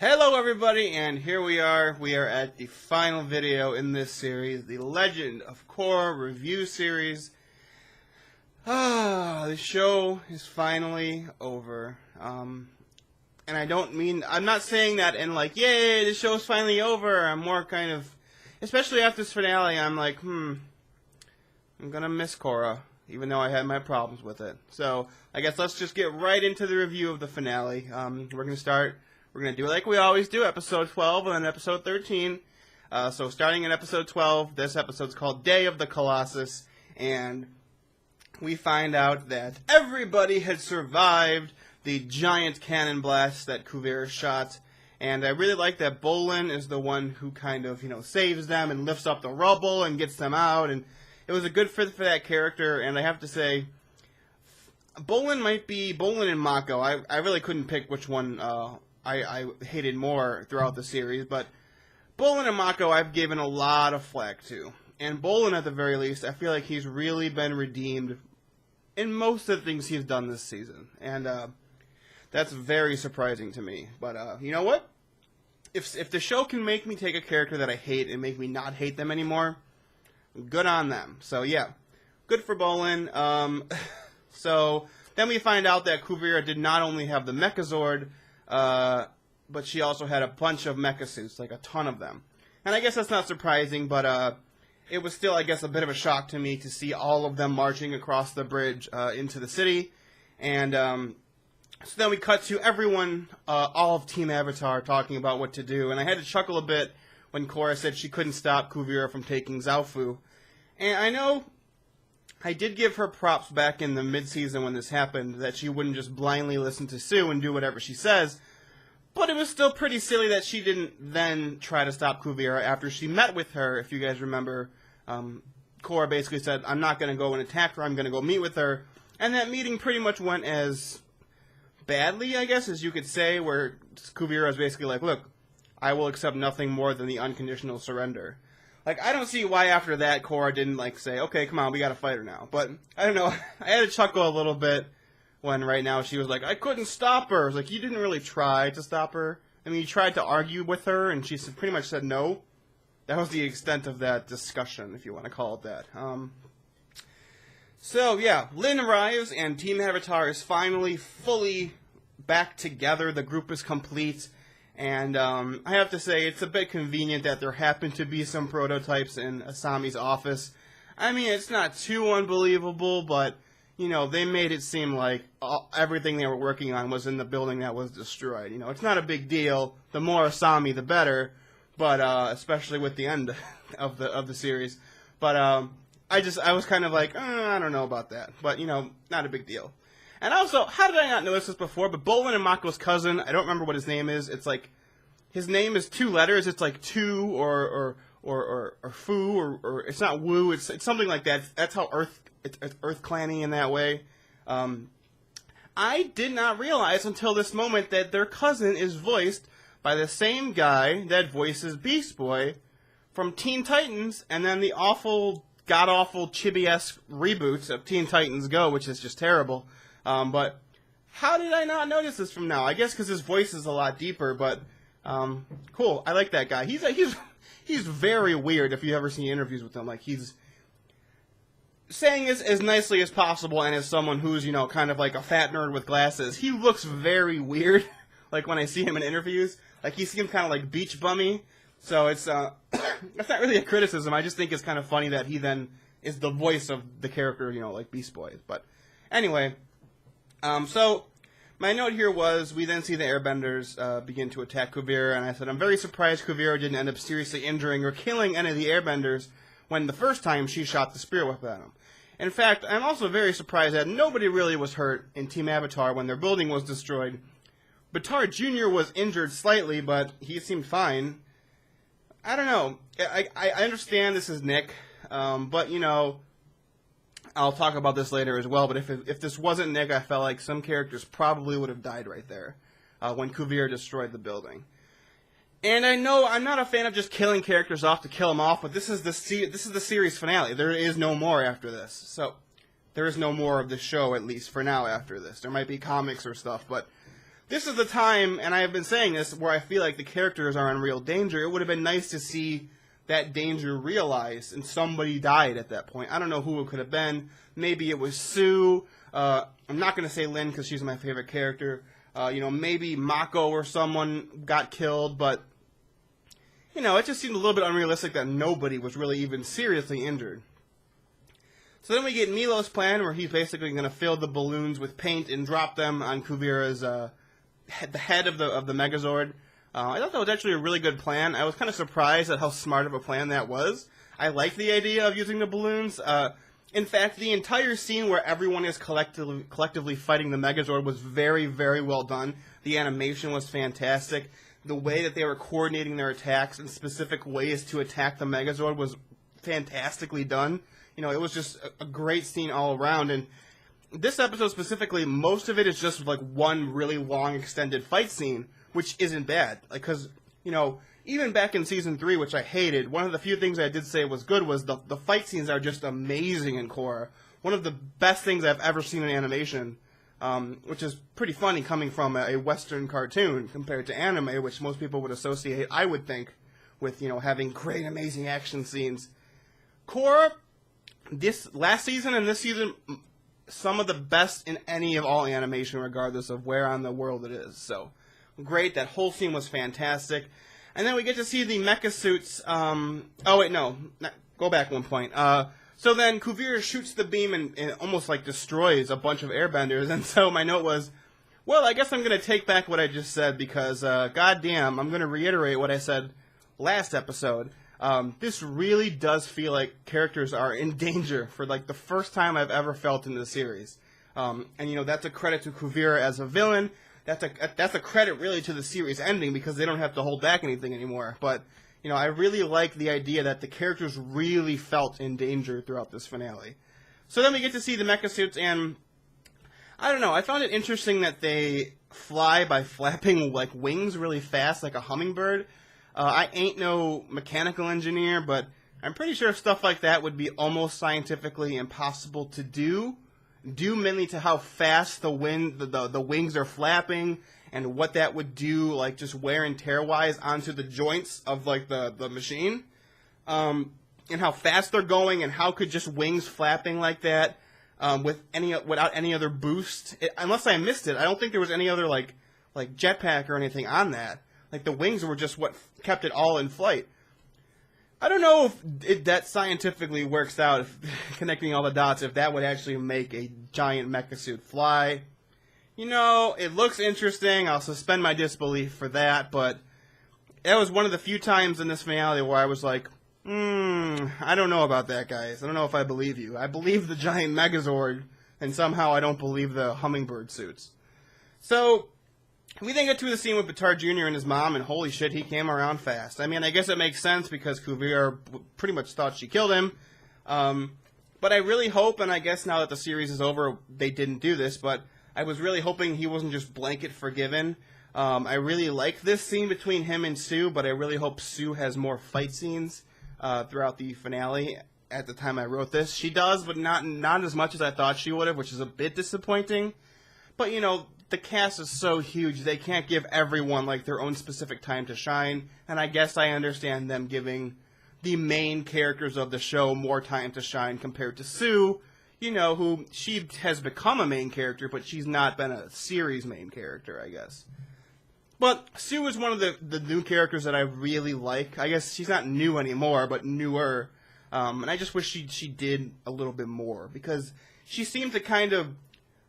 Hello everybody, and here we are. We are at the final video in this series, the Legend of Korra review series. The show is finally over. And I'm not saying that in like, yay, the show's finally over. I'm more kind of, especially after this finale, I'm like, I'm gonna miss Korra, even though I had my problems with it. So, I guess let's just get right into the review of the finale. We're going to do it like we always do, episode 12 and then episode 13. So starting in episode 12, this episode's called Day of the Colossus, and we find out that everybody had survived the giant cannon blast that Kuvira shot, and I really like that Bolin is the one who kind of, saves them and lifts up the rubble and gets them out, and it was a good fit for that character, and I have to say, Bolin and Mako. I really couldn't pick which one I hated more throughout the series, but Bolin and Mako I've given a lot of flack to. And Bolin, at the very least, I feel like he's really been redeemed in most of the things he's done this season. And that's very surprising to me. But you know what? If the show can make me take a character that I hate and make me not hate them anymore, good on them. So yeah, good for Bolin. So then we find out that Kuvira did not only have the Mechazord, but she also had a bunch of mecha suits, like a ton of them. And I guess that's not surprising, but it was still, I guess, a bit of a shock to me to see all of them marching across the bridge into the city. And so then we cut to everyone, all of Team Avatar, talking about what to do. And I had to chuckle a bit when Korra said she couldn't stop Kuvira from taking Zaofu. And I know I did give her props back in the mid-season when this happened, that she wouldn't just blindly listen to Sue and do whatever she says, but it was still pretty silly that she didn't then try to stop Kuvira after she met with her. If you guys remember, Korra basically said, I'm not going to go and attack her, I'm going to go meet with her, and that meeting pretty much went as badly, I guess, as you could say, where Kuvira was basically like, look, I will accept nothing more than the unconditional surrender. Like, I don't see why after that Korra didn't, say, okay, come on, we gotta fight her now. But, I don't know, I had to chuckle a little bit when right now she was like, I couldn't stop her. I was like, you didn't really try to stop her. I mean, you tried to argue with her, and she pretty much said no. That was the extent of that discussion, if you want to call it that. So, yeah, Lin arrives, and Team Avatar is finally fully back together. The group is complete. And I have to say, it's a bit convenient that there happen to be some prototypes in Asami's office. I mean, it's not too unbelievable, but, they made it seem like everything they were working on was in the building that was destroyed. It's not a big deal. The more Asami, the better, but especially with the end of the series. But I was kind of like, I don't know about that. But, not a big deal. And also, how did I not notice this before? But Bolin and Mako's cousin, I don't remember what his name is. It's like, his name is two letters. It's like Tu or Fu or it's not Wu. It's something like that. That's how it's Earth clanny in that way. I did not realize until this moment that their cousin is voiced by the same guy that voices Beast Boy from Teen Titans, and then the god-awful chibi-esque reboots of Teen Titans Go, which is just terrible. But how did I not notice this from now? I guess because his voice is a lot deeper, but cool. I like that guy. He's very weird if you ever see interviews with him. Like, he's saying this as nicely as possible, and as someone who's, kind of like a fat nerd with glasses, he looks very weird, like when I see him in interviews. Like, he seems kind of like beach bummy. So it's, that's not really a criticism. I just think it's kind of funny that he then is the voice of the character, like Beast Boy. But anyway, so my note here was, we then see the Airbenders begin to attack Kuvira, and I said, I'm very surprised Kuvira didn't end up seriously injuring or killing any of the Airbenders when the first time she shot the spirit whip at him. In fact, I'm also very surprised that nobody really was hurt in Team Avatar when their building was destroyed. Bataar Jr. was injured slightly, but he seemed fine. I don't know. I understand this is Nick, but, I'll talk about this later as well, but if this wasn't Nick, I felt like some characters probably would have died right there when Kuvira destroyed the building. And I know I'm not a fan of just killing characters off to kill them off, but this is the series finale. There is no more after this. So there is no more of the show, at least for now, after this. There might be comics or stuff, but this is the time, and I have been saying this, where I feel like the characters are in real danger. It would have been nice to see that danger realized, and somebody died at that point. I don't know who it could have been. Maybe it was Sue. I'm not going to say Lynn because she's my favorite character. Maybe Mako or someone got killed, but, it just seemed a little bit unrealistic that nobody was really even seriously injured. So then we get Milo's plan, where he's basically going to fill the balloons with paint and drop them on Kuvira's the head of the Megazord. I thought that was actually a really good plan. I was kind of surprised at how smart of a plan that was. I like the idea of using the balloons. In fact, the entire scene where everyone is collectively fighting the Megazord was very, very well done. The animation was fantastic. The way that they were coordinating their attacks in specific ways to attack the Megazord was fantastically done. It was just a great scene all around. And this episode specifically, most of it is just like one really long extended fight scene, which isn't bad. Because, even back in Season 3, which I hated, one of the few things I did say was good was the fight scenes are just amazing in Korra. One of the best things I've ever seen in animation, which is pretty funny coming from a Western cartoon compared to anime, which most people would associate, I would think, with, having great, amazing action scenes. Korra, this last season and this season, some of the best in any of all animation, regardless of where on the world it is. So, great. That whole scene was fantastic. And then we get to see the mecha suits. Go back one point. So then Kuvira shoots the beam and almost like destroys a bunch of airbenders. And so my note was, well, I guess I'm going to take back what I just said because, goddamn, I'm going to reiterate what I said last episode. This really does feel like characters are in danger for like the first time I've ever felt in the series. And that's a credit to Kuvira as a villain. That's a credit really to the series ending because they don't have to hold back anything anymore. But, I really like the idea that the characters really felt in danger throughout this finale. So then we get to see the mecha suits, and I don't know, I found it interesting that they fly by flapping like wings really fast like a hummingbird. I ain't no mechanical engineer, but I'm pretty sure stuff like that would be almost scientifically impossible to do. Due mainly to how fast the wings are flapping and what that would do, like just wear and tear wise onto the joints of like the machine, and how fast they're going, and how could just wings flapping like that without any other boost, unless I missed it, I don't think there was any other like jetpack or anything on that. Like the wings were just what kept it all in flight. I don't know if that scientifically works out, if connecting all the dots, if that would actually make a giant mecha suit fly. It looks interesting. I'll suspend my disbelief for that, but that was one of the few times in this finale where I was like, I don't know about that, guys. I don't know if I believe you. I believe the giant Megazord, and somehow I don't believe the hummingbird suits. So we then get to the scene with Batard Jr. and his mom, and holy shit, he came around fast. I mean, I guess it makes sense because Kuvira pretty much thought she killed him. But I really hope, and I guess now that the series is over, they didn't do this, but I was really hoping he wasn't just blanket forgiven. I really like this scene between him and Sue, but I really hope Sue has more fight scenes throughout the finale. At the time I wrote this, she does, but not as much as I thought she would have, which is a bit disappointing. But, the cast is so huge, they can't give everyone, like, their own specific time to shine, and I guess I understand them giving the main characters of the show more time to shine compared to Sue, who she has become a main character, but she's not been a series main character, I guess. But Sue is one of the new characters that I really like. I guess she's not new anymore, but newer, and I just wish she did a little bit more, because she seemed to kind of,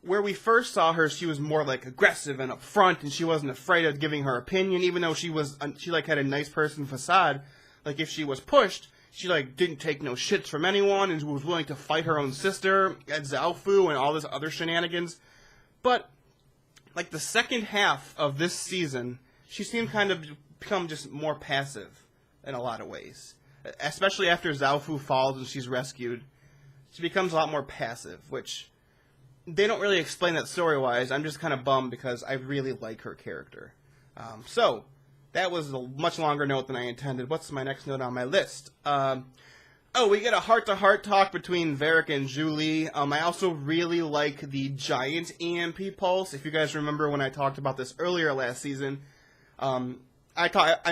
where we first saw her, she was more like aggressive and upfront, and she wasn't afraid of giving her opinion, even though she had a nice person facade. Like if she was pushed, she like didn't take no shits from anyone and was willing to fight her own sister at Zaofu and all this other shenanigans. But like the second half of this season, she seemed kind of become just more passive in a lot of ways. Especially after Zaofu falls and she's rescued, she becomes a lot more passive, which they don't really explain that story-wise. I'm just kind of bummed because I really like her character. So, that was a much longer note than I intended. What's my next note on my list? Oh, we get a heart-to-heart talk between Varric and Julie. I also really like the giant EMP pulse. If you guys remember when I talked about this earlier last season, I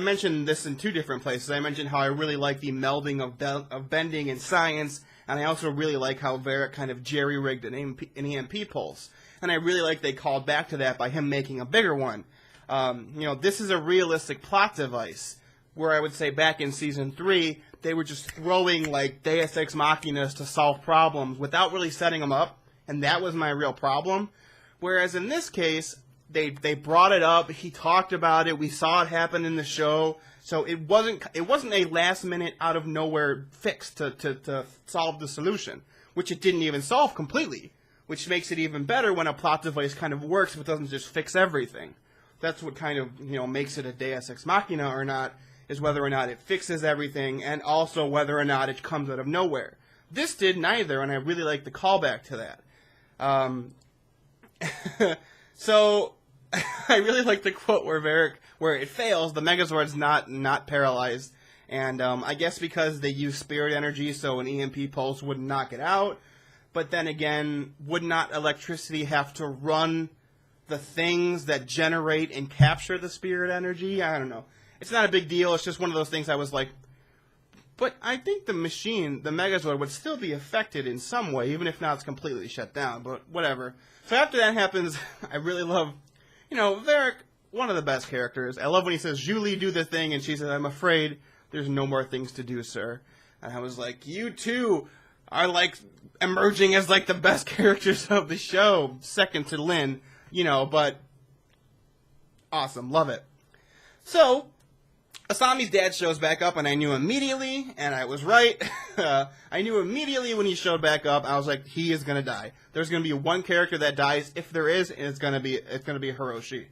mentioned this in two different places. I mentioned how I really like the melding of bending and science, and I also really like how Varric kind of jerry-rigged an EMP pulse. And I really like they called back to that by him making a bigger one. This is a realistic plot device, where I would say back in Season 3, they were just throwing, like, Deus Ex Machinas to solve problems without really setting them up, and that was my real problem. Whereas in this case, they brought it up, he talked about it, we saw it happen in the show, so it wasn't a last-minute, out-of-nowhere fix to solve the solution, which it didn't even solve completely, which makes it even better when a plot device kind of works but doesn't just fix everything. That's what kind of, makes it a Deus Ex Machina or not, is whether or not it fixes everything, and also whether or not it comes out of nowhere. This did neither, and I really like the callback to that. So, I really like the quote where it fails, the Megazord's not paralyzed, and I guess because they use spirit energy, so an EMP pulse wouldn't knock it out, but then again, would not electricity have to run the things that generate and capture the spirit energy? I don't know. It's not a big deal. It's just one of those things I was like, but I think the machine, the Megazord, would still be affected in some way, even if not it's completely shut down, but whatever. So after that happens, I really love, Varric, one of the best characters. I love when he says, Julie, do the thing, and she says, I'm afraid there's no more things to do, sir. And I was like, you too are, like, emerging as, like, the best characters of the show, second to Lynn, but awesome, love it. So, Asami's dad shows back up, and I knew immediately, and I was right. I knew immediately when he showed back up. I was like, he is gonna die. There's gonna be one character that dies, if there is, and it's gonna be Hiroshi.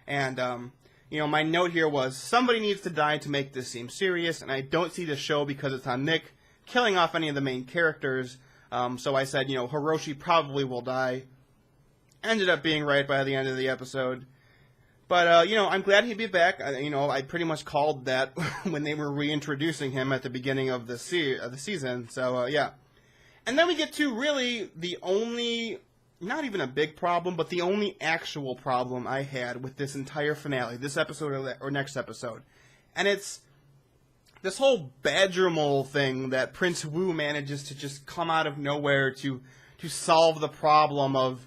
And my note here was somebody needs to die to make this seem serious, and I don't see the show because it's on Nick killing off any of the main characters. So I said, Hiroshi probably will die. Ended up being right by the end of the episode. But, I'm glad he'd be back. I pretty much called that when they were reintroducing him at the beginning of the season. So, yeah. And then we get to really the only, not even a big problem, but the only actual problem I had with this entire finale, this episode or next episode. And it's this whole Badger Mole thing that Prince Wu manages to just come out of nowhere to solve the problem of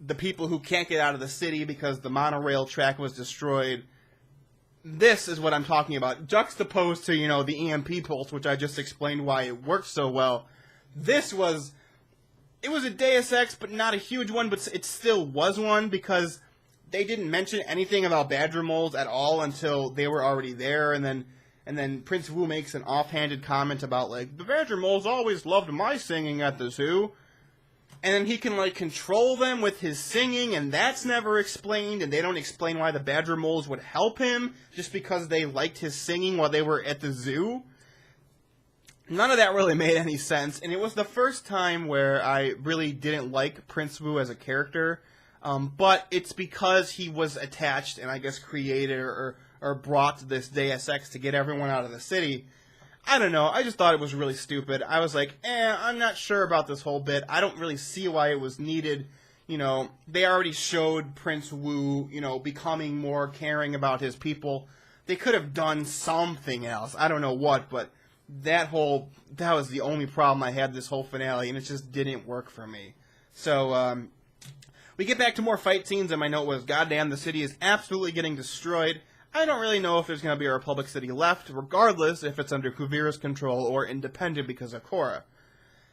the people who can't get out of the city because the monorail track was destroyed. This is what I'm talking about. Juxtaposed to, the EMP pulse, which I just explained why it works so well. It was a Deus Ex, but not a huge one, but it still was one because they didn't mention anything about Badger Moles at all until they were already there, and then Prince Wu makes an offhanded comment about, like, the Badger Moles always loved my singing at the zoo. And then he can, like, control them with his singing, and that's never explained, and they don't explain why the Badger Moles would help him just because they liked his singing while they were at the zoo. None of that really made any sense, and it was the first time where I really didn't like Prince Wu as a character, but it's because he was attached and I guess created or brought this Deus Ex to get everyone out of the city. I don't know, I just thought it was really stupid. I was like, I'm not sure about this whole bit. I don't really see why it was needed. They already showed Prince Wu, becoming more caring about his people. They could have done something else. I don't know what, but that was the only problem I had this whole finale, and it just didn't work for me. So, we get back to more fight scenes, and my note was, goddamn, the city is absolutely getting destroyed. I don't really know if there's going to be a Republic City left, regardless if it's under Kuvira's control or independent because of Korra.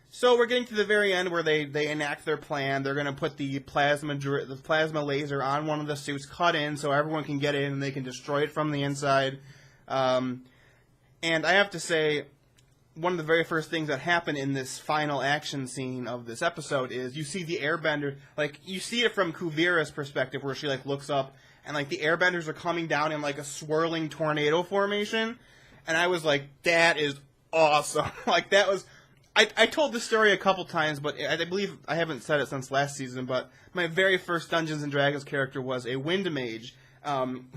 So we're getting to the very end where they enact their plan. They're going to put the plasma laser on one of the suits, cut in, so everyone can get in and they can destroy it from the inside. And I have to say, one of the very first things that happen in this final action scene of this episode is you see the airbender, like, you see it from Kuvira's perspective where she, like, looks up and, like, the airbenders are coming down in, like, a swirling tornado formation. And I was like, that is awesome. Like, that was... I told this story a couple times, but I believe I haven't said it since last season, but my very first Dungeons & Dragons character was a Wind Mage,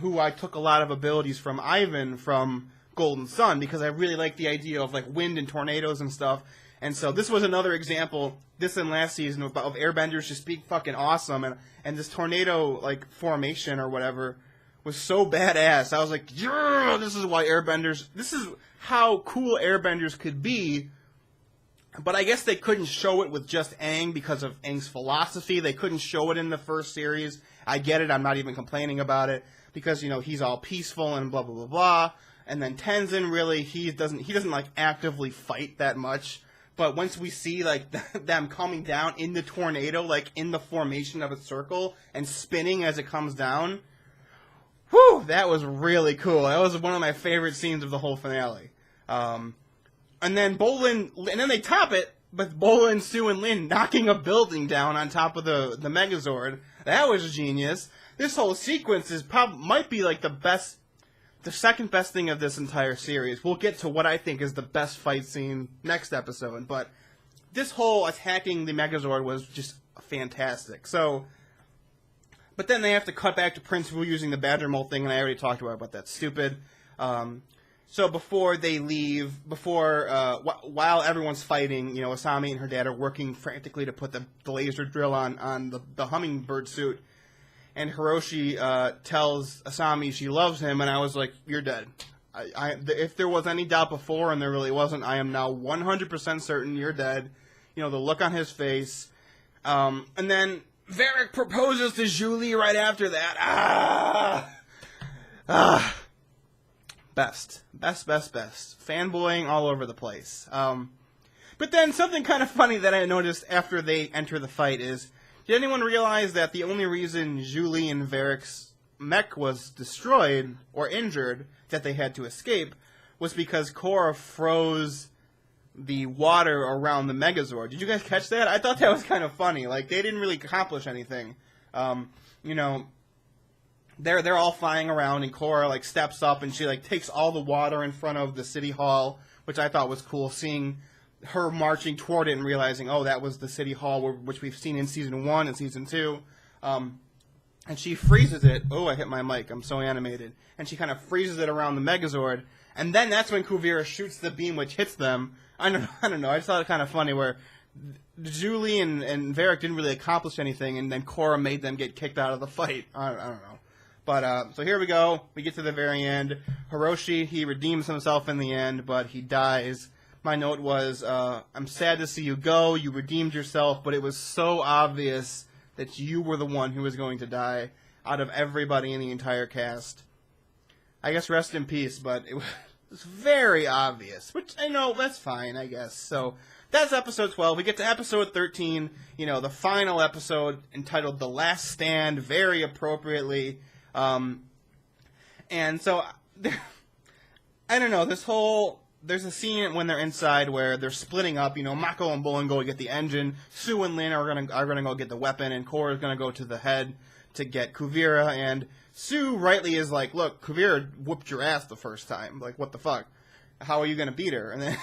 who I took a lot of abilities from Ivan from Golden Sun, because I really like the idea of, like, wind and tornadoes and stuff. And so this was another example, this and last season, of airbenders just being fucking awesome. And this tornado, like, formation or whatever was so badass. I was like, yeah, this is how cool airbenders could be. But I guess they couldn't show it with just Aang because of Aang's philosophy. They couldn't show it in the first series. I get it. I'm not even complaining about it. Because, you know, he's all peaceful and blah, blah, blah, blah. And then Tenzin, really, he doesn't like, actively fight that much. But once we see, like, them coming down in the tornado, like, in the formation of a circle and spinning as it comes down, whew, that was really cool. That was one of my favorite scenes of the whole finale. And then they top it with Bolin, Sue, and Lin knocking a building down on top of the Megazord. That was genius. This whole sequence might be, like, the second best thing of this entire series. We'll get to what I think is the best fight scene next episode, but this whole attacking the Megazord was just fantastic. So, but then they have to cut back to Prince Wu using the Badger Mold thing, and I already talked about that's stupid. So before they leave, while everyone's fighting, you know, Asami and her dad are working frantically to put the laser drill on the hummingbird suit. And Hiroshi tells Asami she loves him, and I was like, you're dead. If there was any doubt before, and there really wasn't, I am now 100% certain you're dead. You know, the look on his face. And then Varric proposes to Julie right after that. Best. Fanboying all over the place. But then something kind of funny that I noticed after they enter the fight is, did anyone realize that the only reason Julie and Varric's mech was destroyed or injured, that they had to escape, was because Korra froze the water around the Megazord? Did you guys catch that? I thought that was kind of funny. Like, they didn't really accomplish anything. You know, they're all flying around, and Korra, like, steps up, and she, like, takes all the water in front of the city hall, which I thought was cool, seeing her marching toward it and realizing, oh, that was the city hall, which we've seen in Season 1 and Season 2. And she freezes it. Oh, I hit my mic. I'm so animated. And she kind of freezes it around the Megazord. And then that's when Kuvira shoots the beam, which hits them. I don't know. I just thought it kind of funny where Julie and Varric didn't really accomplish anything, and then Korra made them get kicked out of the fight. I don't know. But, so here we go. We get to the very end. Hiroshi, he redeems himself in the end, but he dies. My note was, I'm sad to see you go. You redeemed yourself, but it was so obvious that you were the one who was going to die out of everybody in the entire cast. I guess rest in peace, but it was very obvious, which I know, that's fine, I guess. So that's episode 12. We get to episode 13, you know, the final episode entitled The Last Stand, very appropriately. And so, I don't know, there's a scene when they're inside where they're splitting up. You know, Mako and Bolin go get the engine. Sue and Lin are gonna go get the weapon, and Korra is gonna go to the head to get Kuvira. And Sue rightly is like, "Look, Kuvira whooped your ass the first time. Like, what the fuck? How are you gonna beat her?" And then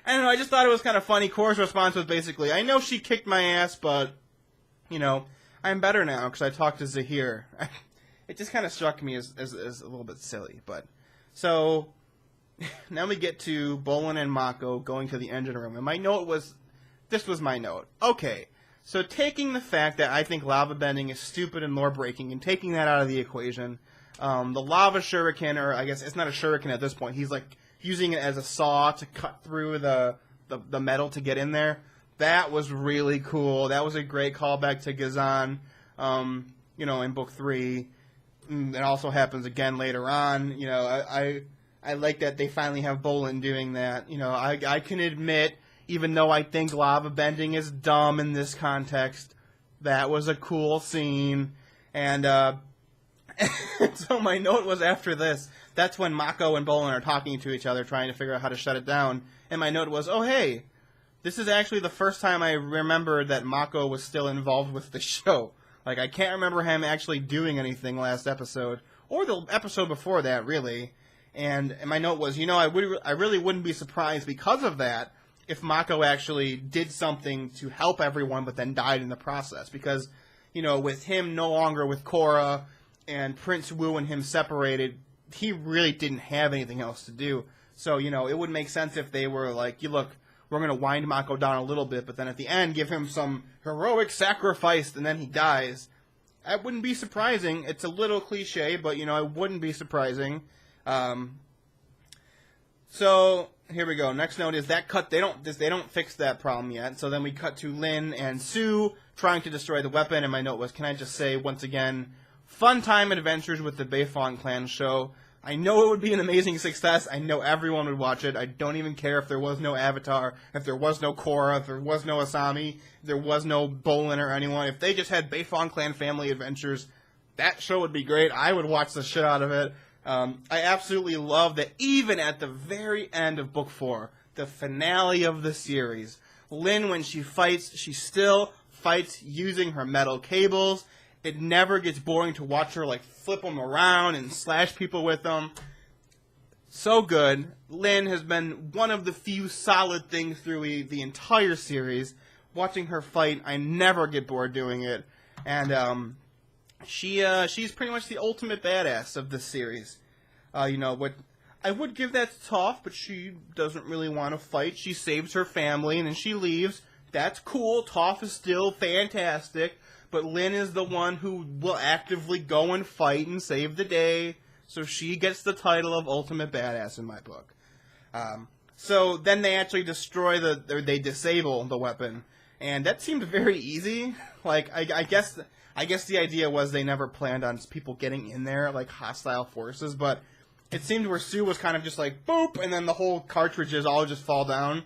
I don't know. I just thought it was kind of funny. Korra's response was basically, "I know she kicked my ass, but you know, I'm better now because I talked to Zahir." It just kind of struck me as a little bit silly, but so. Now we get to Bolin and Mako going to the engine room, and my note was, this was my note. Okay, so taking the fact that I think lava bending is stupid and lore breaking, and taking that out of the equation, the lava shuriken, or I guess it's not a shuriken at this point, he's like using it as a saw to cut through the metal to get in there. That was really cool. That was a great callback to Gazan, you know, in Book 3. It also happens again later on. You know, I like that they finally have Bolin doing that. You know, I can admit, even though I think lava bending is dumb in this context, that was a cool scene. And so my note was after this, that's when Mako and Bolin are talking to each other, trying to figure out how to shut it down. And my note was, oh, hey, this is actually the first time I remember that Mako was still involved with the show. Like, I can't remember him actually doing anything last episode, or the episode before that, really. And my note was, you know, I really wouldn't be surprised because of that if Mako actually did something to help everyone but then died in the process. Because, you know, with him no longer with Korra and Prince Wu and him separated, he really didn't have anything else to do. So, you know, it would make sense if they were like, you look, we're going to wind Mako down a little bit, but then at the end give him some heroic sacrifice, and then he dies. That wouldn't be surprising. It's a little cliche, but, you know, it wouldn't be surprising. So here we go. Next note is that cut. They don't fix that problem yet. So then we cut to Lin and Sue trying to destroy the weapon. And my note was, can I just say once again, fun time adventures with the Beifong Clan show. I know it would be an amazing success. I know everyone would watch it. I don't even care if there was no Avatar, if there was no Korra, if there was no Asami, if there was no Bolin or anyone. If they just had Beifong Clan family adventures, that show would be great. I would watch the shit out of it. I absolutely love that even at the very end of Book 4, the finale of the series, Lin, when she fights, she still fights using her metal cables. It never gets boring to watch her, like, flip them around and slash people with them. So good. Lin has been one of the few solid things through the entire series. Watching her fight, I never get bored doing it. And, she's pretty much the ultimate badass of this series. You know, what I would give that to Toph, but she doesn't really want to fight. She saves her family, and then she leaves. That's cool. Toph is still fantastic. But Lin is the one who will actively go and fight and save the day. So she gets the title of Ultimate Badass in my book. So then they actually destroy they disable the weapon. And that seemed very easy. Like, I guess the idea was they never planned on people getting in there, like hostile forces. But it seemed where Sue was kind of just like, boop, and then the whole cartridges all just fall down.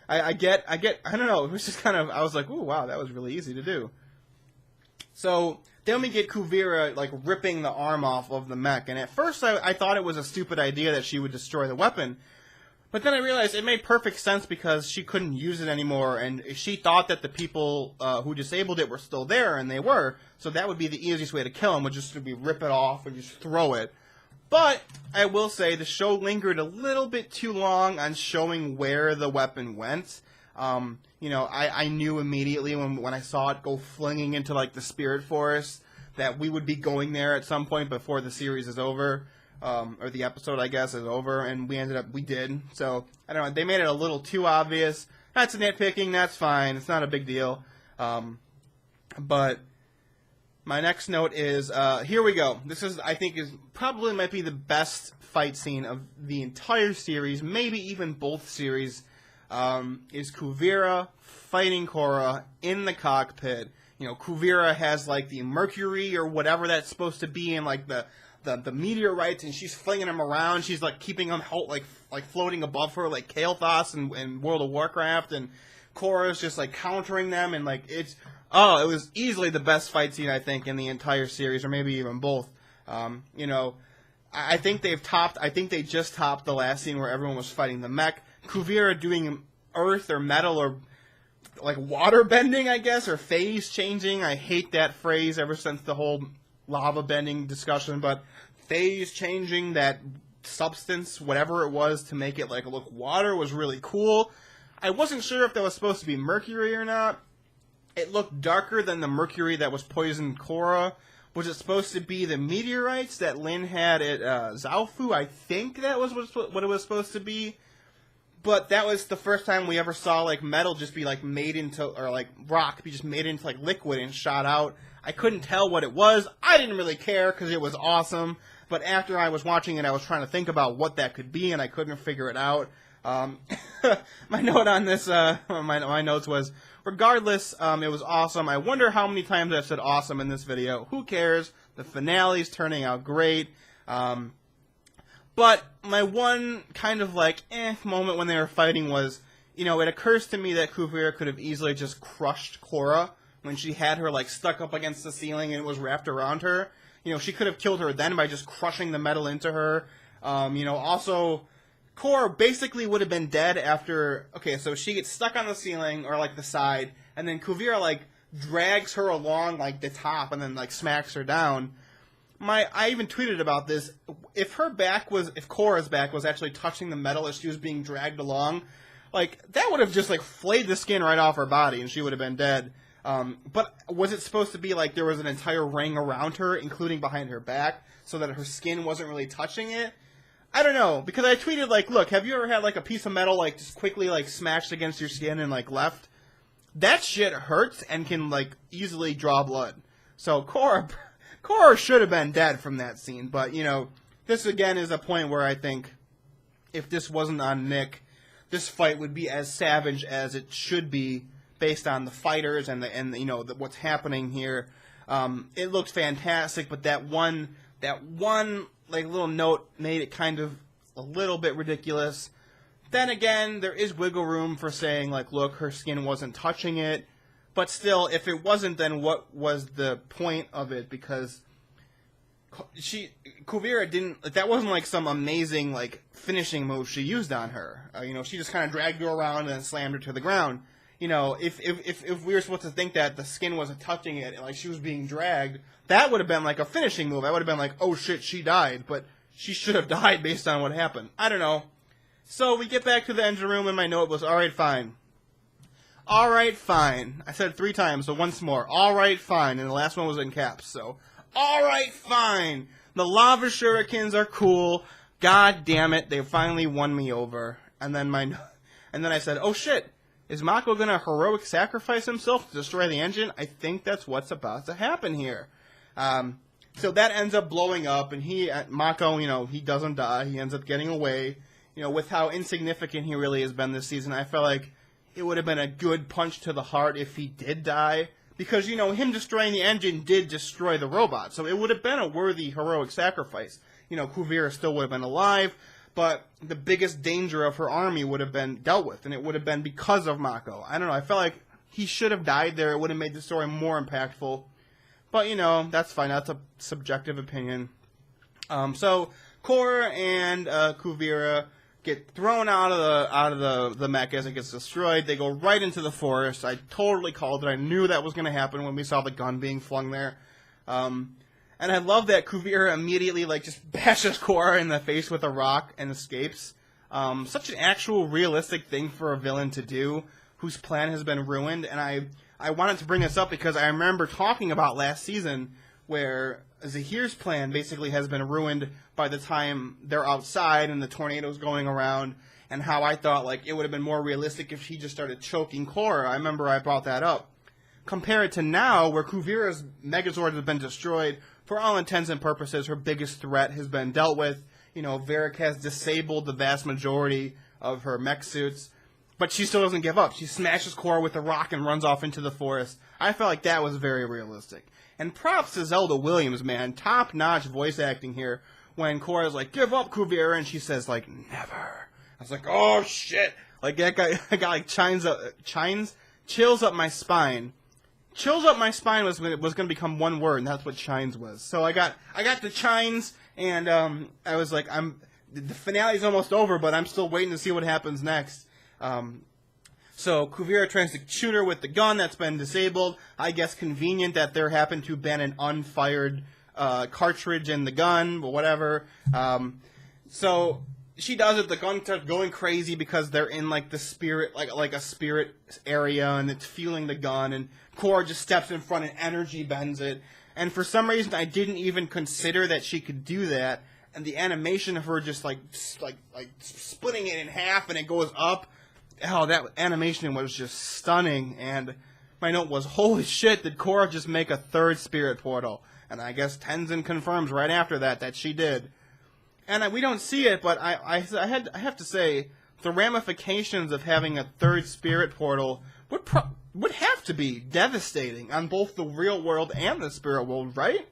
I don't know, it was just kind of, I was like, ooh, wow, that was really easy to do. So, then we get Kuvira, like, ripping the arm off of the mech, and at first I thought it was a stupid idea that she would destroy the weapon, but then I realized it made perfect sense because she couldn't use it anymore, and she thought that the people who disabled it were still there, and they were, so that would be the easiest way to kill them, would just to be rip it off and just throw it. But I will say the show lingered a little bit too long on showing where the weapon went. You know, I knew immediately when I saw it go flinging into, like, the spirit forest that we would be going there at some point before the series is over, or the episode, I guess, is over, and we did. So, I don't know, they made it a little too obvious. That's nitpicking, that's fine, it's not a big deal. But my next note is, here we go. This is, I think, probably might be the best fight scene of the entire series, maybe even both series, is Kuvira fighting Korra in the cockpit. You know, Kuvira has, like, the mercury or whatever that's supposed to be in, like, the meteorites, and she's flinging them around. She's, like, keeping them, like floating above her, like Kael'thas in World of Warcraft, and Korra's just, like, countering them, and, like, it was easily the best fight scene, I think, in the entire series, or maybe even both. You know, I think they just topped the last scene where everyone was fighting the mech. Kuvira doing earth or metal or, like, water bending, I guess, or phase changing. I hate that phrase ever since the whole lava bending discussion, but phase changing that substance, whatever it was, to make it, like, look water was really cool. I wasn't sure if that was supposed to be mercury or not. It looked darker than the mercury that was poisoned Korra. Was it supposed to be the meteorites that Lin had at Zaofu? I think that was what it was supposed to be. But that was the first time we ever saw, like, metal just be, like, made into, or, like, rock be just made into, like, liquid and shot out. I couldn't tell what it was. I didn't really care because it was awesome. But after I was watching it, I was trying to think about what that could be, and I couldn't figure it out. My note on this, my notes was, regardless, it was awesome. I wonder how many times I've said awesome in this video. Who cares? The finale's turning out great. But my one kind of, like, moment when they were fighting was, you know, it occurs to me that Kuvira could have easily just crushed Korra when she had her, like, stuck up against the ceiling and it was wrapped around her. You know, she could have killed her then by just crushing the metal into her. You know, also, Korra basically would have been dead after, okay, so she gets stuck on the ceiling, or, like, the side, and then Kuvira, like, drags her along, like, the top, and then, like, smacks her down. I even tweeted about this. If Korra's back was actually touching the metal as she was being dragged along, like, that would have just, like, flayed the skin right off her body, and she would have been dead. But was it supposed to be like there was an entire ring around her, including behind her back, so that her skin wasn't really touching it? I don't know, because I tweeted, like, look, have you ever had, like, a piece of metal, like, just quickly, like, smashed against your skin and, like, left? That shit hurts and can, like, easily draw blood. So Korra should have been dead from that scene, but, you know, this, again, is a point where I think if this wasn't on Nick, this fight would be as savage as it should be based on the fighters and you know, what's happening here. It looked fantastic, but that one like little note made it kind of a little bit ridiculous. Then again, there is wiggle room for saying, like, look, her skin wasn't touching it. But still, if it wasn't, then what was the point of it? Because Kuvira didn't, that wasn't like some amazing, like, finishing move she used on her. You know, she just kind of dragged her around and then slammed her to the ground. You know, if we were supposed to think that the skin wasn't touching it, and, like, she was being dragged, that would have been, like, a finishing move. I would have been like, oh, shit, she died. But she should have died based on what happened. I don't know. So we get back to the engine room, and my note was, all right, fine. All right, fine. I said it 3 times, so once more. All right, fine. And the last one was in caps, so. All right, fine. The lava shurikens are cool. God damn it, they finally won me over. And then I said, oh, shit. Is Mako going to heroic sacrifice himself to destroy the engine? I think that's what's about to happen here. So that ends up blowing up, and Mako, you know, he doesn't die. He ends up getting away. You know, with how insignificant he really has been this season, I felt like it would have been a good punch to the heart if he did die. Because, you know, him destroying the engine did destroy the robot. So it would have been a worthy heroic sacrifice. You know, Kuvira still would have been alive, but the biggest danger of her army would have been dealt with, and it would have been because of Mako. I don't know, I felt like he should have died there. It would have made the story more impactful. But, you know, that's fine. That's a subjective opinion. So Korra and Kuvira get thrown out of the mech as it gets destroyed. They go right into the forest. I totally called it. I knew that was going to happen when we saw the gun being flung there. And I love that Kuvira immediately, like, just bashes Korra in the face with a rock and escapes. Such an actual realistic thing for a villain to do whose plan has been ruined. And I wanted to bring this up because I remember talking about last season where Zahir's plan basically has been ruined by the time they're outside and the tornado's going around, and how I thought, like, it would have been more realistic if she just started choking Korra. I remember I brought that up. Compare it to now, where Kuvira's Megazord has been destroyed. For all intents and purposes, her biggest threat has been dealt with. You know, Varric has disabled the vast majority of her mech suits, but she still doesn't give up. She smashes Korra with a rock and runs off into the forest. I felt like that was very realistic. And props to Zelda Williams, man. Top-notch voice acting here. When Korra's like, give up, Kuvira, and she says, like, never. I was like, oh, shit. Like, that guy, I got, like, chills up my spine. Chills up my spine was going to become one word, and that's what chines was. So I got the chines, and I was like, the finale's almost over, but I'm still waiting to see what happens next. So Kuvira tries to shoot her with the gun that's been disabled. I guess convenient that there happened to have been an unfired cartridge in the gun, but whatever. So she does it. The gun starts going crazy because they're in, like, the spirit, like a spirit area, and it's fueling the gun. And Korra just steps in front and energy bends it. And for some reason, I didn't even consider that she could do that. And the animation of her just like splitting it in half, and it goes up. Oh, that animation was just stunning. And my note was, holy shit, did Korra just make a 3rd spirit portal? And I guess Tenzin confirms right after that she did. And we don't see it, but I have to say, the ramifications of having a 3rd spirit portal would have to be devastating on both the real world and the spirit world, right?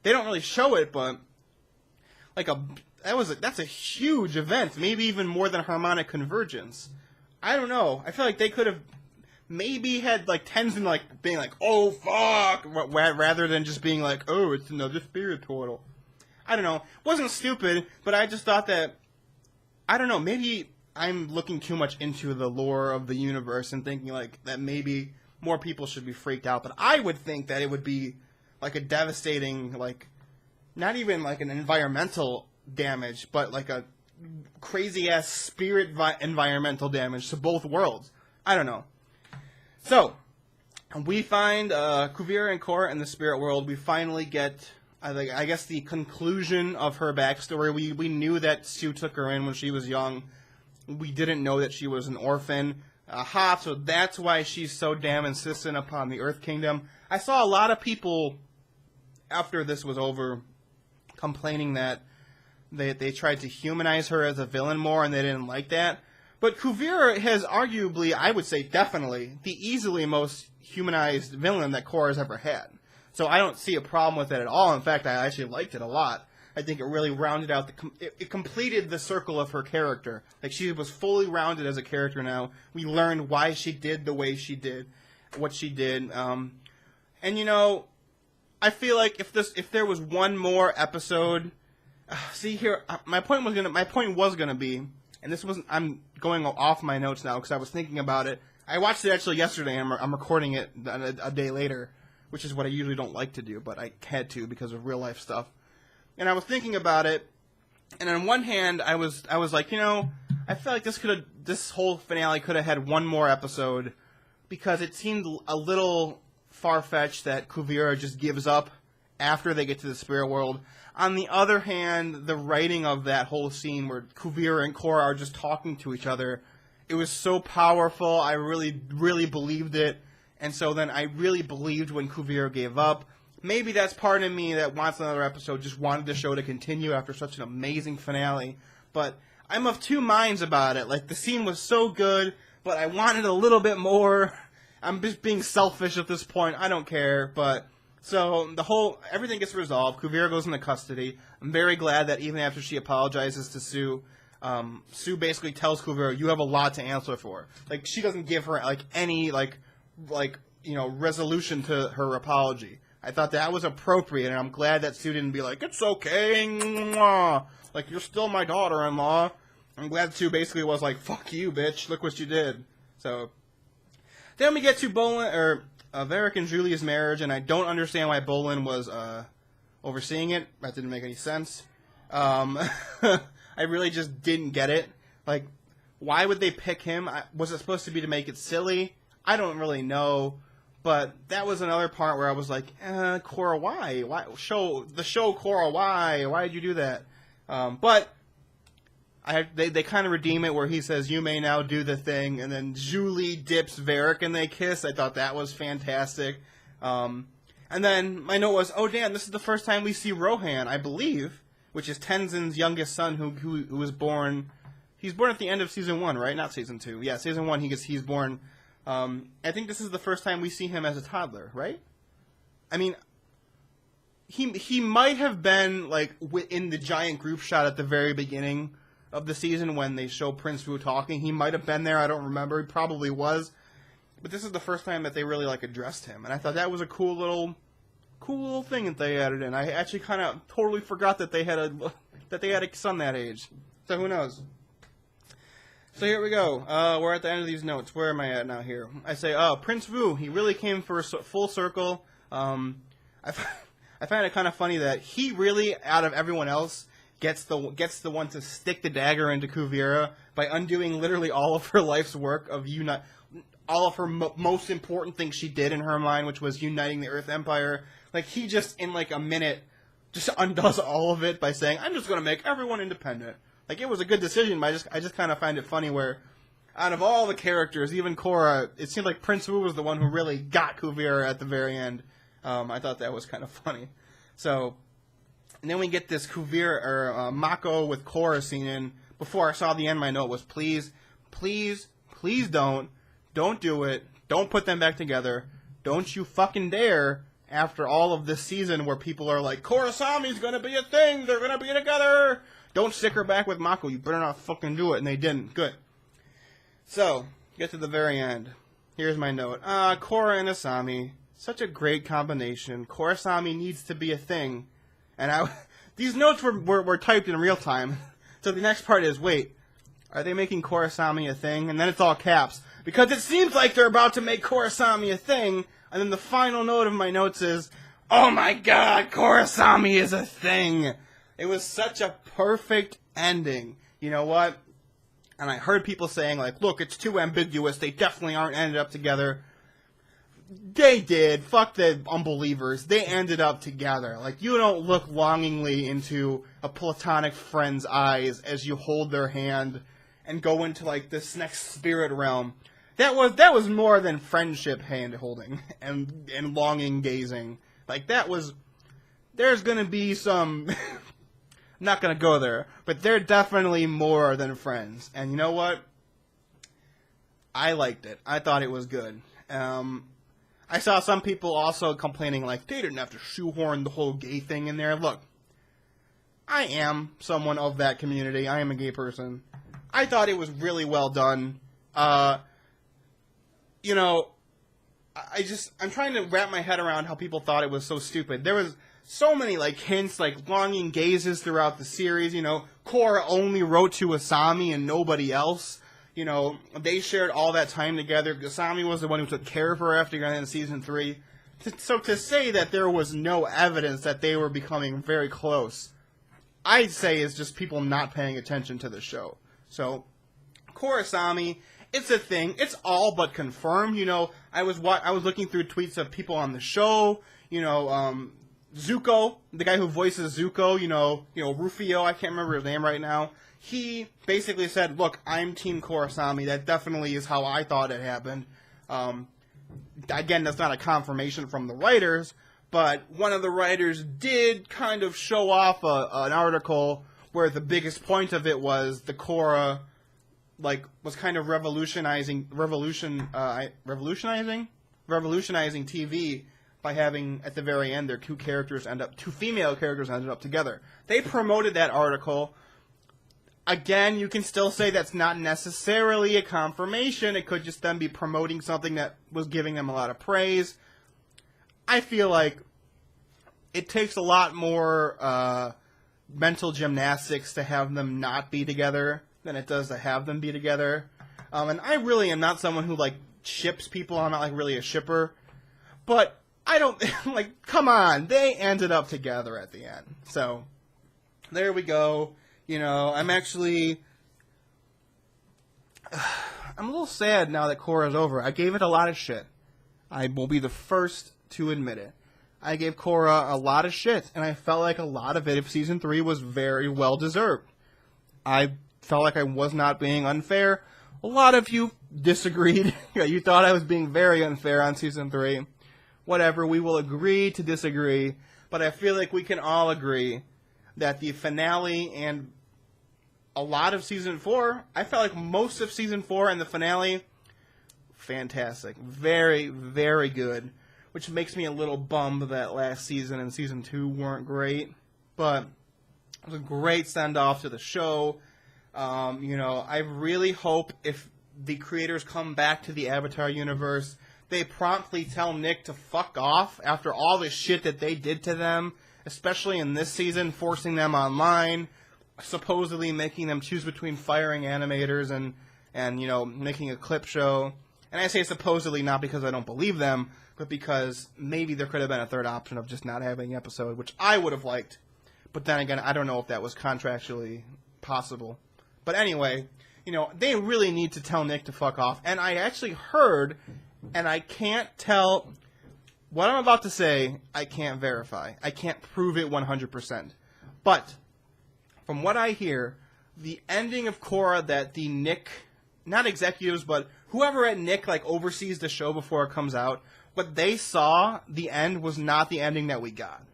They don't really show it, but like that's a huge event, maybe even more than harmonic convergence. I don't know. I feel like they could have maybe had, like, Tenzin, like, being like, oh, fuck, rather than just being like, oh, it's another spirit portal. I don't know. It wasn't stupid, but I just thought that, I don't know, maybe I'm looking too much into the lore of the universe and thinking, like, that maybe more people should be freaked out. But I would think that it would be, like, a devastating, like, not even, like, an environmental damage, but, like, a crazy-ass spirit environmental damage to both worlds. I don't know. So, we find Kuvira and Korra in the spirit world. We finally get, I guess, the conclusion of her backstory. We knew that Sue took her in when she was young. We didn't know that she was an orphan. So that's why she's so damn insistent upon the Earth Kingdom. I saw a lot of people, after this was over, complaining that they tried to humanize her as a villain more, and they didn't like that. But Kuvira has arguably, I would say definitely, the easily most humanized villain that Korra's ever had. So I don't see a problem with it at all. In fact, I actually liked it a lot. I think it really rounded out it completed the circle of her character. Like, she was fully rounded as a character now. We learned why she did the way she did, what she did. And, you know, I feel like if there was one more episode, see here, my point was gonna be, and this wasn't, I'm going off my notes now because I was thinking about it. I watched it actually yesterday, and I'm recording it a day later, which is what I usually don't like to do, but I had to because of real life stuff. And I was thinking about it, and on one hand, I was like, you know, I feel like this whole finale could have had one more episode, because it seemed a little far-fetched that Kuvira just gives up after they get to the spirit world. On the other hand, the writing of that whole scene where Kuvira and Korra are just talking to each other, it was so powerful. I really, really believed it. And so then I really believed when Kuvira gave up. Maybe that's part of me that wants another episode, just wanted the show to continue after such an amazing finale. But I'm of two minds about it. Like, the scene was so good, but I wanted a little bit more. I'm just being selfish at this point. I don't care. But so everything gets resolved. Kuvira goes into custody. I'm very glad that even after she apologizes to Sue, Sue basically tells Kuvira, you have a lot to answer for. Like, she doesn't give her any resolution to her apology. I thought that was appropriate, and I'm glad that Sue didn't be like, it's okay, mwah. Like, you're still my daughter-in-law. I'm glad Sue basically was like, fuck you, bitch, look what you did. So then we get to Varric and Julie's marriage, and I don't understand why Bolin was overseeing it. That didn't make any sense. I really just didn't get it. Like, why would they pick him? Was it supposed to be to make it silly? I don't really know. But that was another part where I was like, Korra, why? Why show Korra, why? Why did you do that? But they kind of redeem it where he says, you may now do the thing, and then Julie dips Varric and they kiss. I thought that was fantastic. And then my note was, oh damn, this is the first time we see Rohan, I believe, which is Tenzin's youngest son who was born. He's born at the end of season 1, right? Not season 2. Yeah, season 1 he's born. I think this is the first time we see him as a toddler, right? I mean, he might have been like in the giant group shot at the very beginning of the season when they show Prince Wu talking. He might have been there. I don't remember. He probably was. But this is the first time that they really addressed him, and I thought that was a cool little thing that they added in. I actually kind of totally forgot that they had a son that age. So who knows? So here we go. We're at the end of these notes. Where am I at now here? I say, Prince Wu, he really came for a full circle. I find it kind of funny that he really, out of everyone else, gets the one to stick the dagger into Kuvira by undoing literally all of her life's work of all of her most important things she did in her mind, which was uniting the Earth Empire. Like, he just, in a minute, just undoes all of it by saying, I'm just going to make everyone independent. Like, it was a good decision, but I just kind of find it funny where, out of all the characters, even Korra, it seemed like Prince Wu was the one who really got Kuvira at the very end. I thought that was kind of funny. So, and then we get this Kuvira, Mako with Korra scene in. Before I saw the end, my note was, please don't do it. Don't put them back together. Don't you fucking dare, after all of this season where people are like, Korrasami's gonna be a thing, they're gonna be together. Don't stick her back with Mako. You better not fucking do it. And they didn't. Good. So, get to the very end. Here's my note. Korra and Asami. Such a great combination. Korrasami needs to be a thing. And these notes were typed in real time. So the next part is, wait, are they making Korrasami a thing? And then it's all caps. Because it seems like they're about to make Korrasami a thing. And then the final note of my notes is, oh my god, Korrasami is a thing. It was such a perfect ending. You know what? And I heard people saying, look, it's too ambiguous. They definitely aren't ended up together. They did. Fuck the unbelievers. They ended up together. Like, you don't look longingly into a platonic friend's eyes as you hold their hand and go into, like, this next spirit realm. That was more than friendship hand holding and longing gazing. Like, there's gonna be some, I'm not gonna go there, but they're definitely more than friends. And you know what? I liked it. I thought it was good. I saw some people also complaining, like, they didn't have to shoehorn the whole gay thing in there. Look, I am someone of that community. I am a gay person. I thought it was really well done. You know, I'm trying to wrap my head around how people thought it was so stupid. There was so many, like, hints, like, longing gazes throughout the series. You know, Korra only wrote to Asami and nobody else. You know, they shared all that time together. Asami was the one who took care of her after getting in Season 3. So to say that there was no evidence that they were becoming very close, I'd say is just people not paying attention to the show. So, Korra Asami, it's a thing. It's all but confirmed. You know, I was looking through tweets of people on the show. You know, Zuko, the guy who voices Zuko. You know, Rufio. I can't remember his name right now. He basically said, "Look, I'm Team Korra Asami. That definitely is how I thought it happened." Again, that's not a confirmation from the writers, but one of the writers did kind of show off an article where the biggest point of it was the Korra, like, was kind of revolutionizing TV by having, at the very end, their two female characters ended up together. They promoted that article. Again, you can still say that's not necessarily a confirmation. It could just them be promoting something that was giving them a lot of praise. I feel like it takes a lot more mental gymnastics to have them not be together than it does to have them be together. And I really am not someone who, like, ships people. I'm not, like, really a shipper. But I don't, like, come on. They ended up together at the end. So, there we go. You know, I'm a little sad now that Korra's over. I gave it a lot of shit. I will be the first to admit it. I gave Korra a lot of shit, and I felt like a lot of it of Season 3 was very well deserved. I felt like I was not being unfair. A lot of you disagreed. You thought I was being very unfair on Season 3. Whatever, we will agree to disagree, but I feel like we can all agree that the finale and a lot of Season 4, I felt like most of Season 4 and the finale, fantastic. Very, very good. Which makes me a little bummed that last season and Season 2 weren't great. But it was a great send-off to the show. You know, I really hope if the creators come back to the Avatar universe, they promptly tell Nick to fuck off after all the shit that they did to them. Especially in this season, forcing them online, supposedly making them choose between firing animators and you know, making a clip show. And I say supposedly not because I don't believe them, but because maybe there could have been a third option of just not having an episode, which I would have liked. But then again, I don't know if that was contractually possible. But anyway, you know, they really need to tell Nick to fuck off. And I actually heard, and I can't tell... What I'm about to say, I can't verify. I can't prove it 100%. But, from what I hear, the ending of Korra that the Nick, not executives, but whoever at Nick, like, oversees the show before it comes out, what they saw, the end, was not the ending that we got.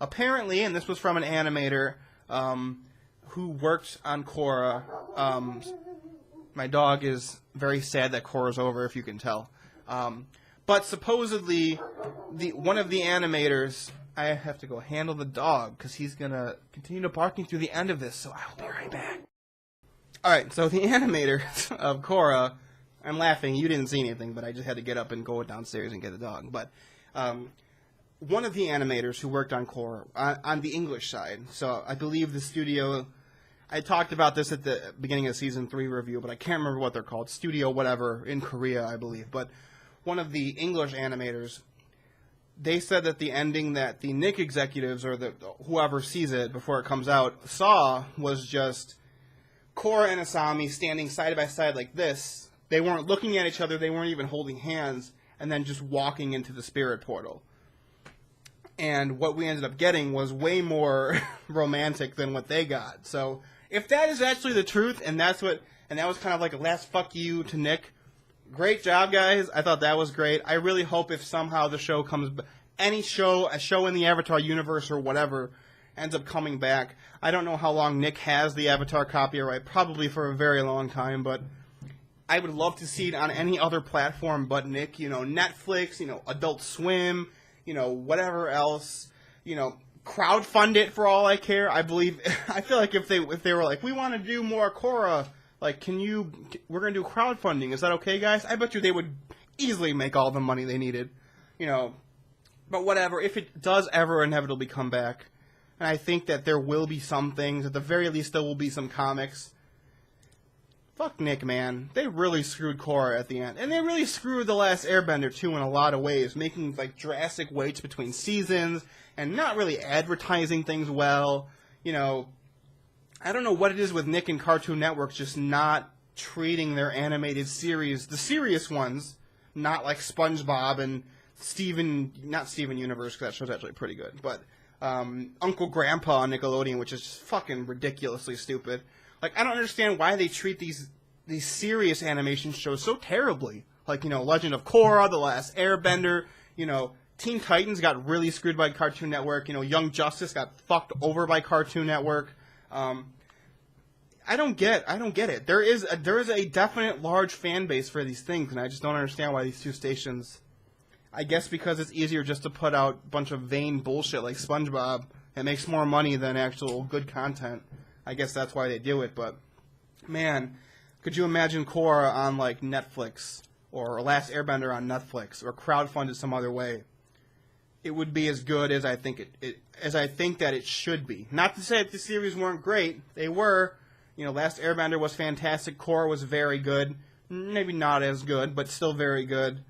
Apparently, and this was from an animator who worked on Korra, my dog is very sad that Korra's over, if you can tell. But supposedly, one of the animators, I have to go handle the dog because he's going to continue barking through the end of this, so I'll be right back. Alright, so the animator of Korra, I'm laughing, you didn't see anything, but I just had to get up and go downstairs and get the dog. But one of the animators who worked on Korra, on the English side, so I believe the studio, I talked about this at the beginning of Season 3 review, but I can't remember what they're called, Studio whatever, in Korea, I believe, but one of the English animators, they said that the ending that the Nick executives, or whoever sees it before it comes out, saw was just Korra and Asami standing side by side like this. They weren't looking at each other, they weren't even holding hands, and then just walking into the spirit portal. And what we ended up getting was way more romantic than what they got. So if that is actually the truth, and that was kind of like a last fuck you to Nick, great job, guys. I thought that was great. I really hope if somehow the show comes, a show in the Avatar universe or whatever, ends up coming back. I don't know how long Nick has the Avatar copyright, probably for a very long time, but I would love to see it on any other platform but Nick. Netflix, Adult Swim, whatever else, crowdfund it for all I care. I feel like if they were like, we want to do more Korra, like, we're going to do crowdfunding. Is that okay, guys? I bet you they would easily make all the money they needed, but whatever, if it does ever inevitably come back, and I think that there will be some things, at the very least there will be some comics. Fuck Nick, man. They really screwed Korra at the end. And they really screwed The Last Airbender, too, in a lot of ways, making, drastic waits between seasons, and not really advertising things well. I don't know what it is with Nick and Cartoon Network just not treating their animated series, the serious ones, not like SpongeBob and not Steven Universe, because that show's actually pretty good, but Uncle Grandpa on Nickelodeon, which is just fucking ridiculously stupid. I don't understand why they treat these serious animation shows so terribly. Legend of Korra, The Last Airbender, Teen Titans got really screwed by Cartoon Network, Young Justice got fucked over by Cartoon Network. I don't get it. There is a definite large fan base for these things, and I just don't understand why these two stations, I guess because it's easier just to put out a bunch of vain bullshit like SpongeBob. It makes more money than actual good content. I guess that's why they do it, but man, could you imagine Korra on Netflix or Last Airbender on Netflix or crowdfunded some other way? It would be as good as I think that it should be. Not to say that the series weren't great; they were. Last Airbender was fantastic. Korra was very good. Maybe not as good, but still very good.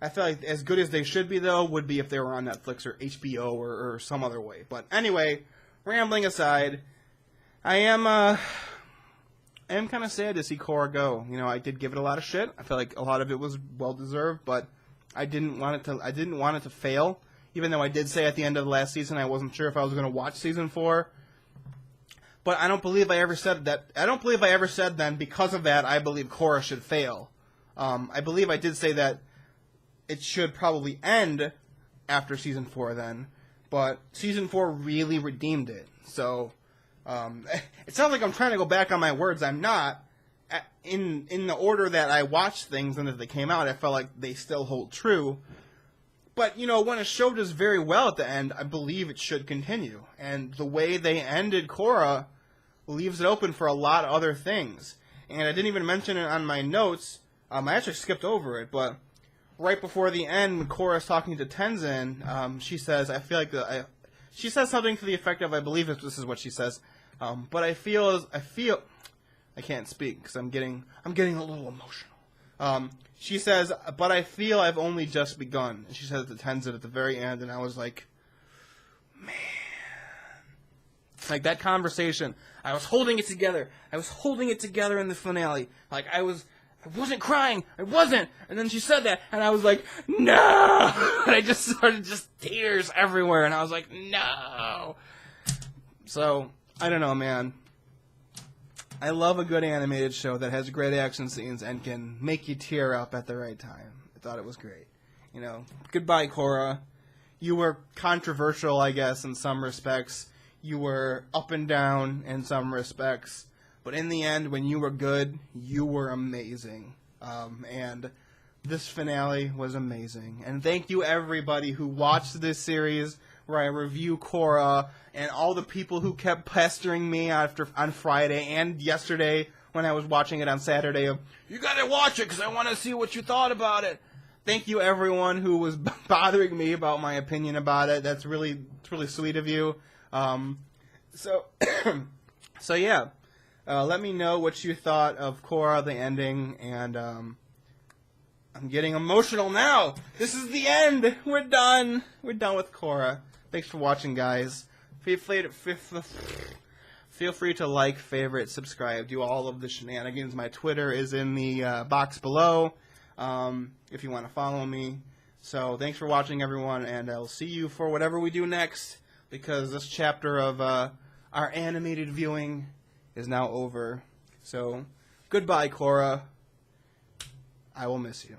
I feel like as good as they should be, though, would be if they were on Netflix or HBO or some other way. But anyway, rambling aside. I am kind of sad to see Korra go. I did give it a lot of shit. I feel like a lot of it was well deserved, but I didn't want it to fail. Even though I did say at the end of the last season I wasn't sure if I was going to watch season 4. But I don't believe I ever said that. I don't believe I ever said then because of that I believe Korra should fail. I believe I did say that it should probably end after season 4 then, but season 4 really redeemed it. So. It sounds like I'm trying to go back on my words. I'm not. In the order that I watched things and that they came out, I felt like they still hold true. But, when a show does very well at the end, I believe it should continue. And the way they ended Korra leaves it open for a lot of other things. And I didn't even mention it on my notes. I actually skipped over it, but right before the end, when Korra's talking to Tenzin, she says, she says something to the effect of, I believe this is what she says, but I feel, I can't speak because I'm getting a little emotional. She says, but I feel I've only just begun. And she says it to Tenzin at the very end, and I was like, man. That conversation, I was holding it together. I was holding it together in the finale. I wasn't crying. I wasn't. And then she said that, and I was like, no! And I just started tears everywhere, and I was like, no! So, I don't know, man. I love a good animated show that has great action scenes and can make you tear up at the right time. I thought it was great. Goodbye, Korra. You were controversial, I guess, in some respects. You were up and down in some respects. But in the end, when you were good, you were amazing. And this finale was amazing. And thank you, everybody who watched this series where I review Korra, and all the people who kept pestering me on Friday and yesterday when I was watching it on Saturday of, you gotta watch it because I want to see what you thought about it. Thank you, everyone who was bothering me about my opinion about it. It's really sweet of you. So yeah. Let me know what you thought of Korra, the ending, and I'm getting emotional now. This is the end. We're done. We're done with Korra. Thanks for watching, guys. Feel free to like, favorite, subscribe, do all of the shenanigans. My Twitter is in the box below. if you want to follow me. So thanks for watching, everyone, and I'll see you for whatever we do next, because this chapter of our animated viewing is now over. So goodbye, Korra. I will miss you.